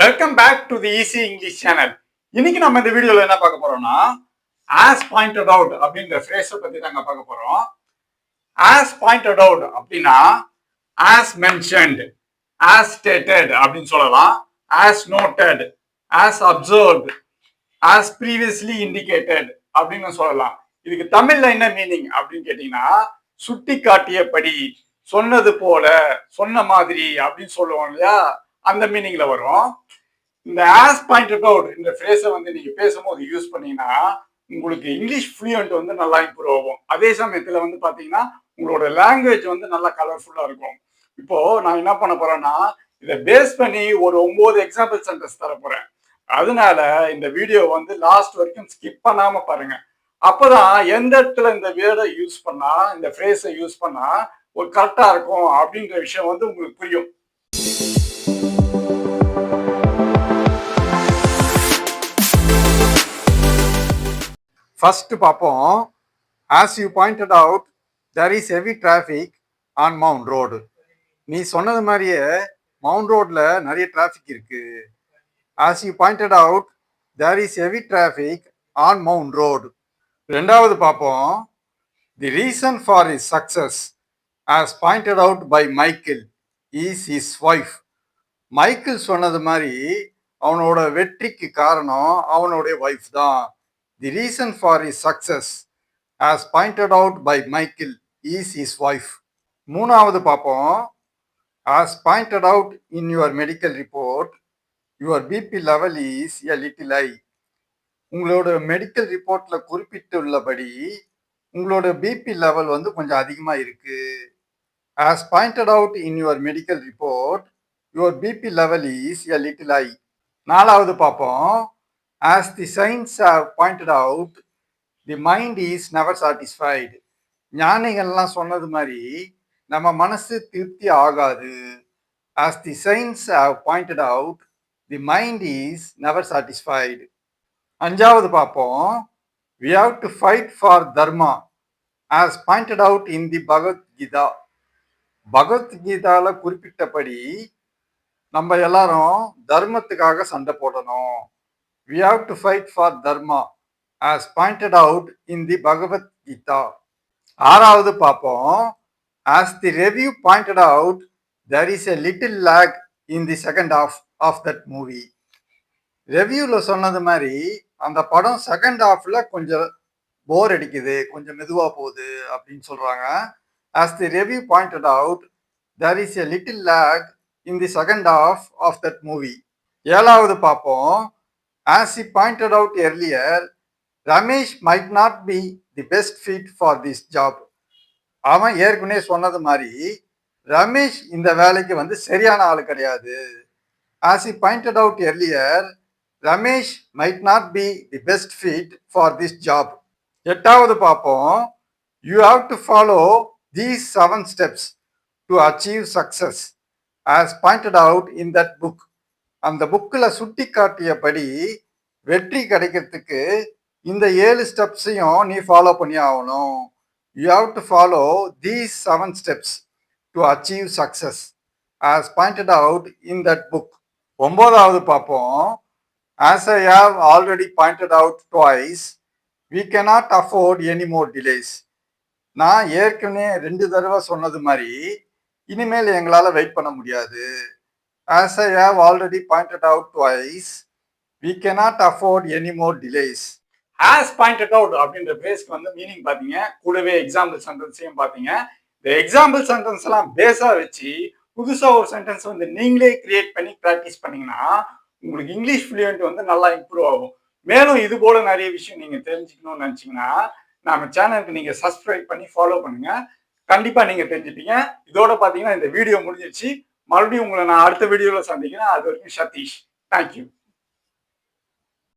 Welcome back to the easy English channel. இன்னைக்கு நம்ம இந்த வீடியோல என்ன பார்க்க போறோம்னா as pointed out அப்படின்ற ஃப்ரேஸை பத்தி தாங்க பார்க்க போறோம். as pointed out அப்படின்னா as mentioned, as stated அப்படின்னு சொல்லலாம், as noted, as observed, as previously indicated அப்படின்னு சொல்லலாம். இதுக்கு தமிழ்ல என்ன மீனிங் அப்படின்னு கேட்டீங்கன்னா சுட்டி காட்டியபடி, சொன்னது போல, சொன்ன மாதிரி அப்படின்னு சொல்லுவோம் இல்லையா, அந்த மீனிங்ல வரும். இந்த ஆஸ் பாயிண்டட் அவுட் இந்த ஃப்ரேஸை வந்து நீங்க பேசும்போது யூஸ் பண்ணீங்கன்னா உங்களுக்கு இங்கிலீஷ் ஃப்ளூயன்ட் வந்து நல்லா இம்ப்ரூவ் ஆகும். அதே சமயத்துல வந்து பாத்தீங்கன்னா உங்களோட லாங்குவேஜ் வந்து நல்லா கலர்ஃபுல்லா இருக்கும். இப்போ நான் என்ன பண்ண போறேன்னா இதை பேஸ் பண்ணி ஒரு 9 எக்ஸாம்பிள் சென்டென்ஸ் தர போறேன். அதனால இந்த வீடியோ வந்து லாஸ்ட் வரைக்கும் ஸ்கிப் பண்ணாம பாருங்க. அப்பதான் எந்த இடத்துல இந்த வேர்டை யூஸ் பண்ணா, இந்த ஃப்ரேஸை யூஸ் பண்ணா ஒரு கரெக்டா இருக்கும் அப்படின்ற விஷயம் வந்து உங்களுக்கு புரியும். ஃபர்ஸ்ட் பார்ப்போம். as you pointed out there is heavy traffic on Mount Road. நீ சொன்னது மாதிரியே மவுண்ட் ரோட்ல நிறைய டிராஃபிக் இருக்கு. as you pointed out there is heavy traffic on Mount Road. ரெண்டாவது பார்ப்போம். the reason for his success as pointed out by Michael is his wife. Michael சொன்னது மாதிரி அவனோட வெற்றிக்கு காரணம் அவனுடைய ஒய்ஃப் தான். The reason for his success, as pointed out by Michael, is his wife. மூணாவது பார்ப்போம். As pointed out in your medical report, your BP level is a little high. உங்களோட மெடிக்கல் ரிப்போர்ட்ல குறிப்பிட்டுள்ளபடி உங்களோட பிபி லெவல் வந்து கொஞ்சம் அதிகமா இருக்கு. As pointed out in your medical report, your BP level is a little high. நாலாவது பார்ப்போம். As the science have pointed out, the mind is never satisfied. ஞானிகள்லாம் சொன்னது மாதிரி நம்ம மனசு திருப்தி ஆகாது. As the science have pointed out, the mind is never satisfied. அஞ்சாவது பார்ப்போம். We have to fight for dharma, as pointed out in the Bhagavad Gita. பகவத்கீதால குறிப்பிட்டபடி நம்ம எல்லாரும் தர்மத்துக்காக சண்டை போடணும். We have to fight for dharma as pointed out in the Bhagavad Gita. ஆறாவது பார்ப்போம். As the review pointed out, there is a little lag in the second half of that movie. ரெவியூல சொன்னது மாதிரி அந்த படம் செகண்ட் ஹாஃப்ல கொஞ்சம் போர் அடிக்குது, கொஞ்சம் மெதுவா போகுது அப்படின்னு சொல்றாங்க. As the review pointed out, there is a little lag in the second half of that movie. ஏழாவது பார்ப்போம். As he pointed out earlier, Ramesh might not be the best fit for this job. அவன் ஏற்கனவே சொன்னது மாதிரி ரமேஷ் இந்த வேலைக்கு வந்து சரியான ஆள் கிடையாது. As he pointed out earlier, Ramesh might not be the best fit for this job. எட்டாவது பார்ப்போம். You have to follow these 7 steps to achieve success, as pointed out in that book. அந்த புக்கில் சுட்டி காட்டியபடி வெற்றி கிடைக்கிறதுக்கு இந்த 7 ஸ்டெப்ஸையும் நீ ஃபாலோ பண்ணி ஆகணும். You have to follow these 7 steps to achieve success, as pointed out in that book. 9வது பார்ப்போம். As I have already pointed out twice, we cannot afford any more delays. நான் ஏற்கனவே 2 தடவை சொன்னது மாதிரி இனிமேல் எங்களால் வெயிட் பண்ண முடியாது. As I have already pointed out twice, we cannot afford any more delays. As pointed out அப்படின்ற பேஸ்க்கு வந்து மீனிங் பார்த்தீங்க, கூடவே எக்ஸாம்பிள் சென்டென்ஸையும் பார்த்தீங்க. இந்த எக்ஸாம்பிள் சென்டென்ஸ் எல்லாம் பேஸா வச்சு புதுசா ஒரு சென்டென்ஸ் வந்து நீங்களே கிரியேட் பண்ணி ப்ராக்டிஸ் பண்ணீங்கன்னா உங்களுக்கு இங்கிலீஷ் ஃப்ளூயன்ட் வந்து நல்லா இம்ப்ரூவ் ஆகும். மேலும் இது போல நிறைய விஷயம் நீங்க தெரிஞ்சுக்கணும்னு நினைச்சீங்கன்னா நம்ம சேனலுக்கு நீங்க சப்ஸ்கிரைப் பண்ணி ஃபாலோ பண்ணுங்க. கண்டிப்பா நீங்க தெரிஞ்சுப்பீங்க. இதோட பாத்தீங்கன்னா இந்த வீடியோ முடிஞ்சிருச்சு. மறுபடியும் உங்களை நான் அடுத்த வீடியோவில் சந்திக்கிறேன். அது வரைக்கும் சதீஷ். தேங்க்யூ.